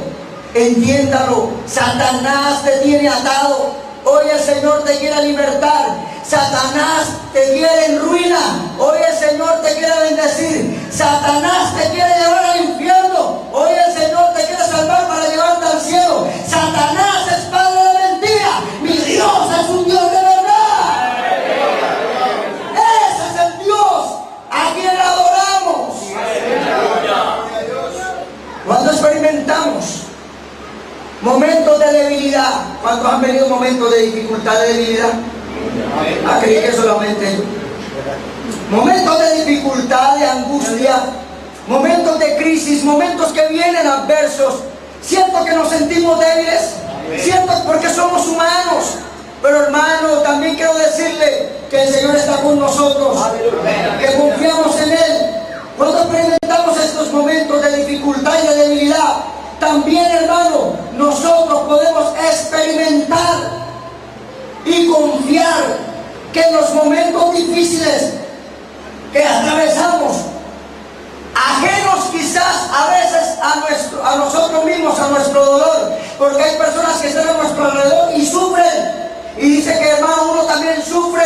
entiéndalo. Satanás te tiene atado. Hoy el Señor te quiere libertar. Satanás te quiere en ruina. Hoy el Señor te quiere bendecir. Satanás te quiere llevar al infierno. Hoy el Señor te quiere salvar para llevarte al cielo. Satanás es padre de mentira. Mi Dios es un Dios de verdad. Ese es el Dios a quien adoramos. Cuando experimentamos momentos de debilidad, ¿cuántos han venido momentos de dificultad, de debilidad? Creí que solamente yo. Momentos de dificultad, de angustia, momentos de crisis, momentos que vienen adversos. Siento que nos sentimos débiles, siento porque somos humanos. Pero hermano, también quiero decirle que el Señor está con nosotros, que confiamos en Él. Cuando experimentamos estos momentos de dificultad y de debilidad, también, hermano, nosotros podemos experimentar y confiar que en los momentos difíciles que atravesamos, ajenos quizás a veces a nosotros mismos, a nuestro dolor, porque hay personas que están a nuestro alrededor y sufren, y dice que hermano, uno también sufre,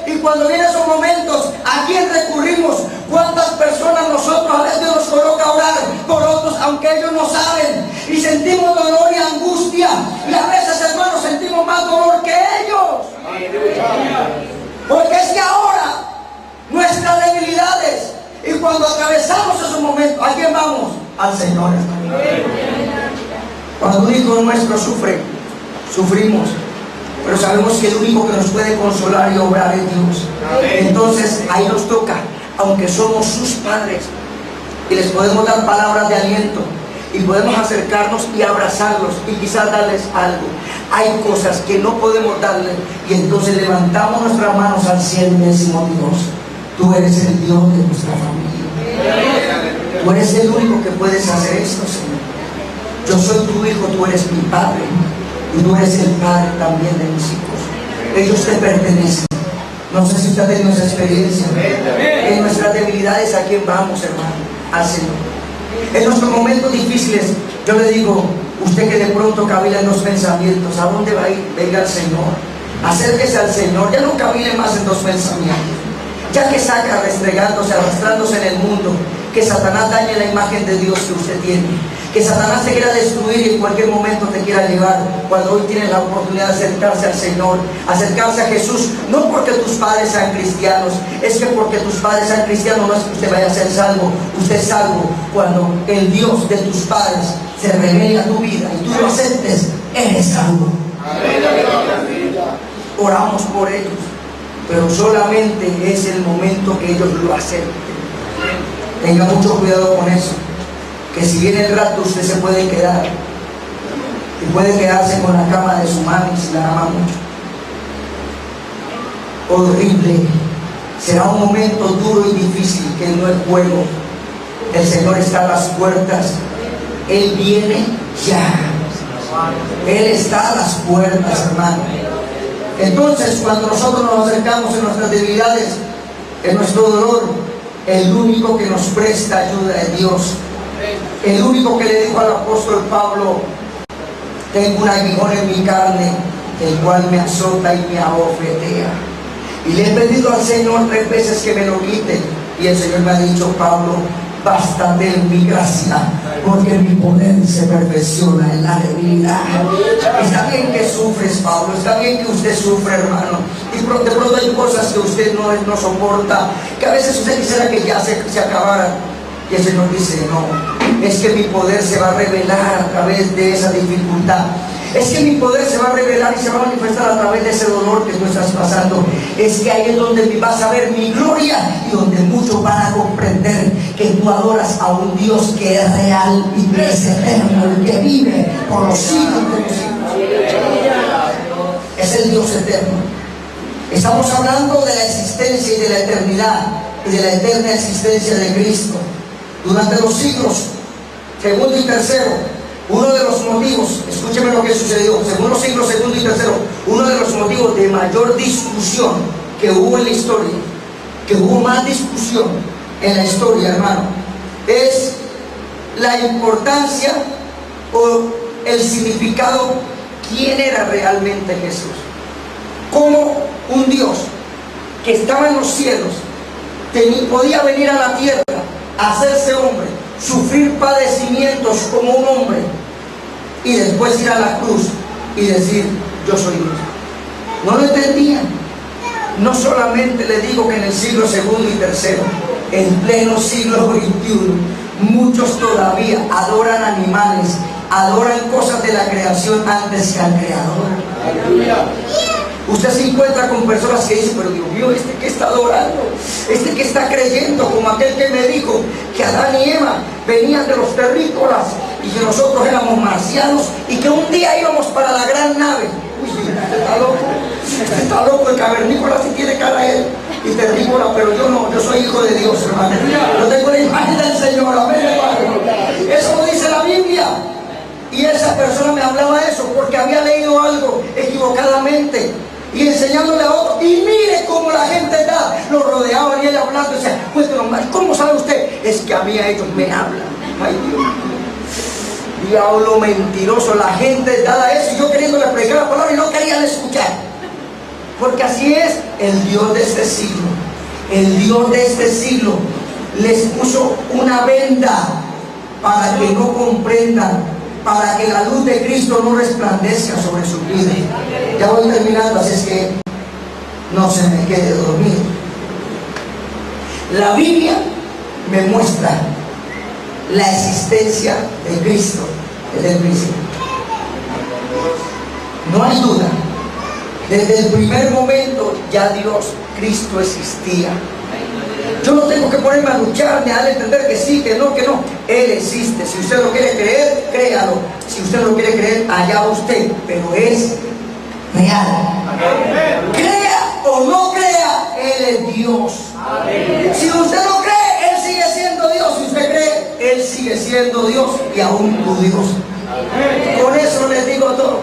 y cuando vienen esos momentos, ¿a quién recurrimos? ¿Cuántas personas nosotros a veces nos coloca a orar por otros, aunque ellos no saben, y sentimos dolor y angustia, y a veces, hermanos, sentimos más dolor que ellos? Porque es que ahora nuestras debilidades, y cuando atravesamos esos momentos, ¿a quién vamos? Al Señor. Cuando un hijo nuestro sufre, sufrimos, pero sabemos que el único que nos puede consolar y obrar es Dios. Entonces ahí nos toca, aunque somos sus padres, y les podemos dar palabras de aliento, y podemos acercarnos y abrazarlos, y quizás darles algo. Hay cosas que no podemos darle, y entonces levantamos nuestras manos al cielo y decimos: Dios, tú eres el Dios de nuestra familia. Tú eres el único que puedes hacer esto, Señor. Yo soy tu hijo, tú eres mi padre, y tú eres el padre también de mis hijos. Ellos te pertenecen. No sé si usted ha tenido esa experiencia. En nuestras debilidades, ¿a quién vamos, hermano? Al Señor. En nuestros momentos difíciles, yo le digo, usted que de pronto cabila en los pensamientos, ¿a dónde va a ir? Venga al Señor. Acérquese al Señor. Ya no cabile más en los pensamientos. Ya que saca restregándose, arrastrándose en el mundo, que Satanás dañe la imagen de Dios que usted tiene, que Satanás te quiera destruir y en cualquier momento te quiera llevar, cuando hoy tienes la oportunidad de acercarse al Señor, acercarse a Jesús, no porque tus padres sean cristianos, es que porque tus padres sean cristianos no es que usted vaya a ser salvo. Usted es salvo cuando el Dios de tus padres se revele a tu vida y tú lo aceptes, eres salvo. Oramos por ellos, pero solamente es el momento que ellos lo acepten. Tenga mucho cuidado con eso, que si viene el rato usted se puede quedar, y puede quedarse con la cama de su mami si la ama mucho. Horrible. Será un momento duro y difícil, que no es juego. El Señor está a las puertas. Él viene ya. Él está a las puertas, hermano. Entonces, cuando nosotros nos acercamos en nuestras debilidades, en nuestro dolor, el único que nos presta ayuda es Dios. El único que le dijo al apóstol Pablo: tengo un aguijón en mi carne, el cual me azota y me abofetea. Y le he pedido al Señor 3 veces que me lo quite. Y el Señor me ha dicho: Pablo, bástate en mi gracia, porque mi poder se perfecciona en la debilidad. Está bien que sufres, Pablo, está bien que usted sufre, hermano, y de pronto hay cosas que usted no soporta, que a veces usted quisiera que ya se acabaran, y el Señor dice: no, es que mi poder se va a revelar a través de esa dificultad. Es que mi poder se va a revelar y se va a manifestar a través de ese dolor que tú estás pasando. Es que ahí es donde vas a ver mi gloria y donde muchos van a comprender que tú adoras a un Dios que es real y que es eterno, el que vive por los siglos de los siglos. Es el Dios eterno. Estamos hablando de la existencia y de la eternidad y de la eterna existencia de Cristo. Durante los siglos segundo y tercero, uno de los motivos, escúcheme lo que sucedió, según los siglos segundo y tercero, uno de los motivos de mayor discusión que hubo en la historia, que hubo más discusión en la historia, hermano, es la importancia o el significado, quién era realmente Jesús. Cómo un Dios que estaba en los cielos podía venir a la tierra, hacerse hombre, sufrir padecimientos como un hombre y después ir a la cruz y decir: yo soy Dios. No lo entendían. No solamente le digo que en el siglo segundo y tercero, en pleno siglo XXI, muchos todavía adoran animales, adoran cosas de la creación antes que al Creador. Aleluya. Usted se encuentra con personas que dicen: pero Dios mío, este que está adorando, este que está creyendo, como aquel que me dijo que Adán y Eva venían de los terrícolas y que nosotros éramos marcianos y que un día íbamos para la gran nave. Uy, este está loco, el cavernícola sí tiene cara él y terrícola, pero yo no, yo soy hijo de Dios, hermano. Yo tengo la imagen del Señor, amén, hermano. Eso lo dice la Biblia. Y esa persona me hablaba de eso porque había leído algo equivocadamente y enseñándole a otro, y mire cómo la gente lo rodeaba y él hablando, y decía: cuéntenos más, ¿cómo sabe usted? Es que a mí a ellos me hablan. Ay, Dios mío, diablo mentiroso, la gente dada a eso, y yo queriéndole predicar la palabra y no querían escuchar, porque así es el Dios de este siglo. El Dios de este siglo les puso una venda para que no comprendan, para que la luz de Cristo no resplandezca sobre su vida. Ya voy terminando, así es que no se me quede dormido. La Biblia me muestra la existencia de Cristo desde el principio. No hay duda, desde el primer momento ya Dios, Cristo existía. Yo no tengo que ponerme a luchar ni a darle a entender que sí, que no, que no. Él existe. Si usted lo quiere creer, créalo. Si usted lo quiere creer, allá usted. Pero es real. Crea o no crea, Él es Dios. Si usted no cree, Él sigue siendo Dios. Si usted cree, Él sigue siendo Dios y aún tu Dios. Con eso les digo todo.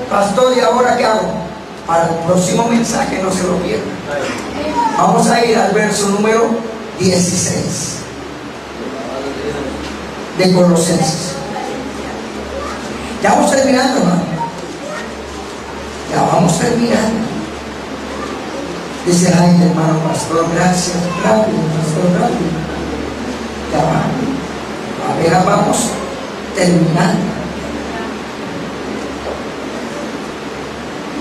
Pastor, ¿y ahora qué hago? Para el próximo mensaje no se lo pierdan. Vamos a ir al verso número 16 de Colosenses. Ya vamos terminando, hermano. Ya vamos terminando. Dice: ay, hermano pastor, gracias. Rápido, pastor, rápido. Ya va. A ver, vamos terminando.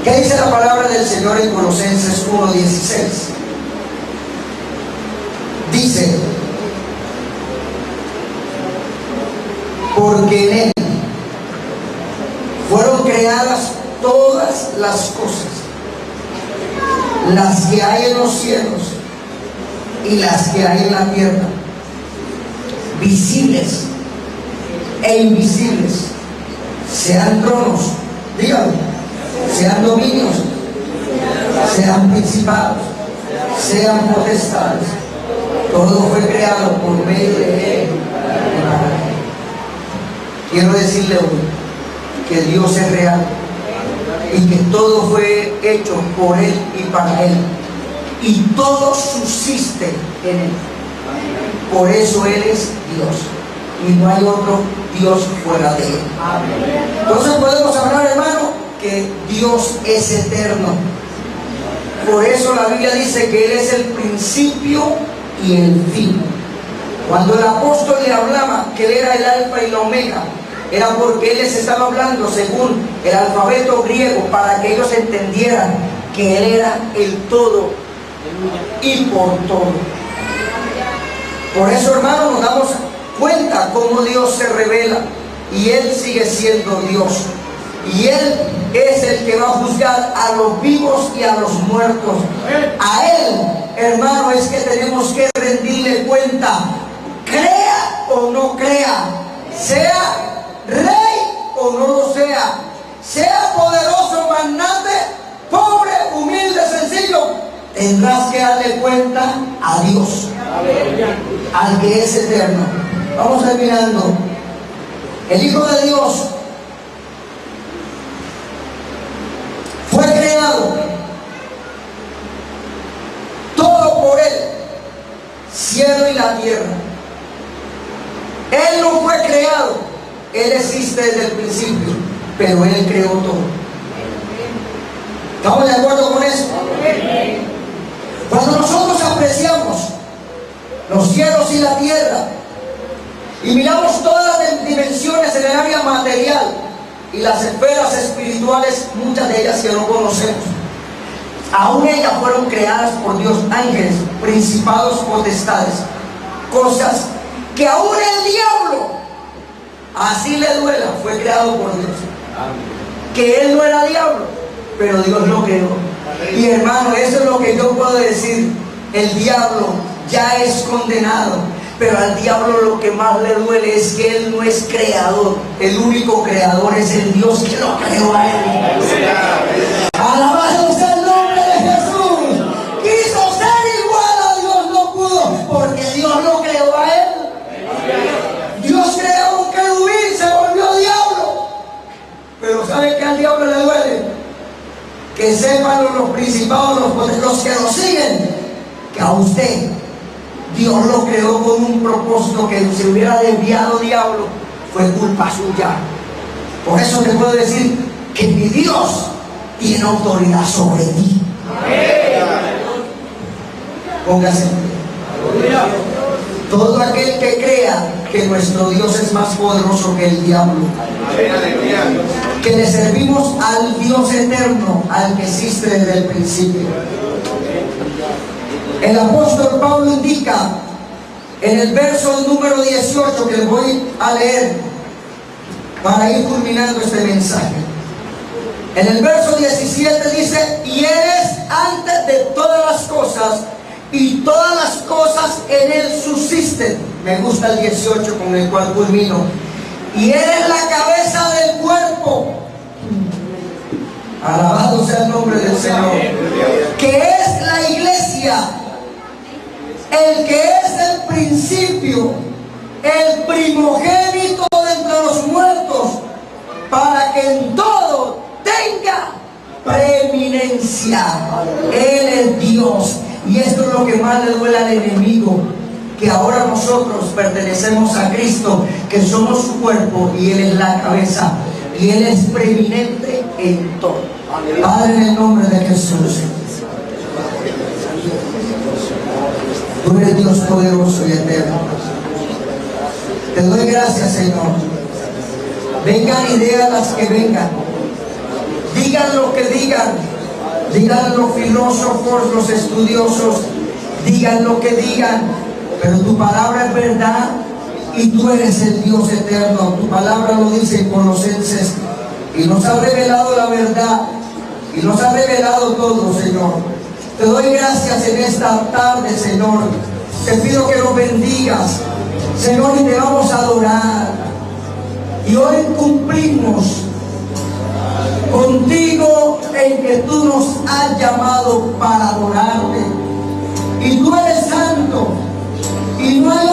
¿Qué dice la palabra del Señor en Colosenses 1:16? Dice: porque en Él fueron creadas todas las cosas, las que hay en los cielos y las que hay en la tierra, visibles e invisibles, sean tronos, dígalo, sean dominios, sean principados, sean potestades. Todo fue creado por medio de Él. Quiero decirle hoy que Dios es real y que todo fue hecho por Él y para Él, y todo subsiste en Él. Por eso Él es Dios y no hay otro Dios fuera de Él. Entonces podemos hablar, hermano, que Dios es eterno. Por eso la Biblia dice que Él es el principio y el fin. Cuando el apóstol le hablaba que Él era el alfa y la omega, era porque Él les estaba hablando según el alfabeto griego, para que ellos entendieran que Él era el todo y por todo. Por eso, hermano, nos damos cuenta cómo Dios se revela y Él sigue siendo Dios. Y Él es el que va a juzgar a los vivos y a los muertos. A Él, hermano, es que tenemos que rendirle cuenta, crea o no crea, sea rey o no lo sea, sea poderoso, magnate, pobre, humilde, sencillo, tendrás que darle cuenta a Dios, al que es eterno. Vamos a ir mirando. El Hijo de Dios fue creado, todo por Él, cielo y la tierra. Él no fue creado, Él existe desde el principio, pero Él creó todo. ¿Estamos de acuerdo con eso? Cuando nosotros apreciamos los cielos y la tierra y miramos todas las dimensiones en el área material y las esferas espirituales, muchas de ellas que no conocemos, aún ellas fueron creadas por Dios, ángeles, principados, potestades, cosas que aún el diablo, así le duela, fue creado por Dios. Que él no era diablo, pero Dios lo creó. Y hermano, eso es lo que yo puedo decir. El diablo ya es condenado, pero al diablo lo que más le duele es que él no es creador. El único creador es el Dios que lo creó a él. Alabado sea el nombre de Jesús. Quiso ser igual a Dios, no pudo, porque Dios lo creó a él. Dios creó un querubín, se volvió diablo. Pero ¿sabe qué al diablo le duele? Que sepan los principados, los que lo siguen, que a usted Dios lo creó con un propósito, que si hubiera desviado diablo fue culpa suya. Por eso te puedo decir que mi Dios tiene autoridad sobre ti. Póngase en pie. Todo aquel que crea que nuestro Dios es más poderoso que el diablo, que le servimos al Dios eterno, al que existe desde el principio. El apóstol Pablo indica en el verso número 18, que les voy a leer para ir culminando este mensaje. En el verso 17 dice: y eres antes de todas las cosas, y todas las cosas en él subsisten. Me gusta el 18 con el cual culmino. Y eres la cabeza del cuerpo. Alabado sea el nombre del Señor. Que es la iglesia, el que es el principio, el primogénito de entre los muertos, para que en todo tenga preeminencia. Él es Dios. Y esto es lo que más le duele al enemigo, que ahora nosotros pertenecemos a Cristo, que somos su cuerpo y Él es la cabeza, y Él es preeminente en todo. Padre, en el nombre de Jesús, tú eres Dios poderoso y eterno. Te doy gracias, Señor. Vengan ideas las que vengan, digan lo que digan, digan los filósofos, los estudiosos, digan lo que digan, pero tu palabra es verdad y tú eres el Dios eterno. Tu palabra lo dice en Colosenses, y nos ha revelado la verdad y nos ha revelado todo, Señor. Te doy gracias en esta tarde, Señor. Te pido que nos bendigas, Señor, y te vamos a adorar. Y hoy cumplimos contigo en que tú nos has llamado para adorarte. Y tú eres santo, y no hay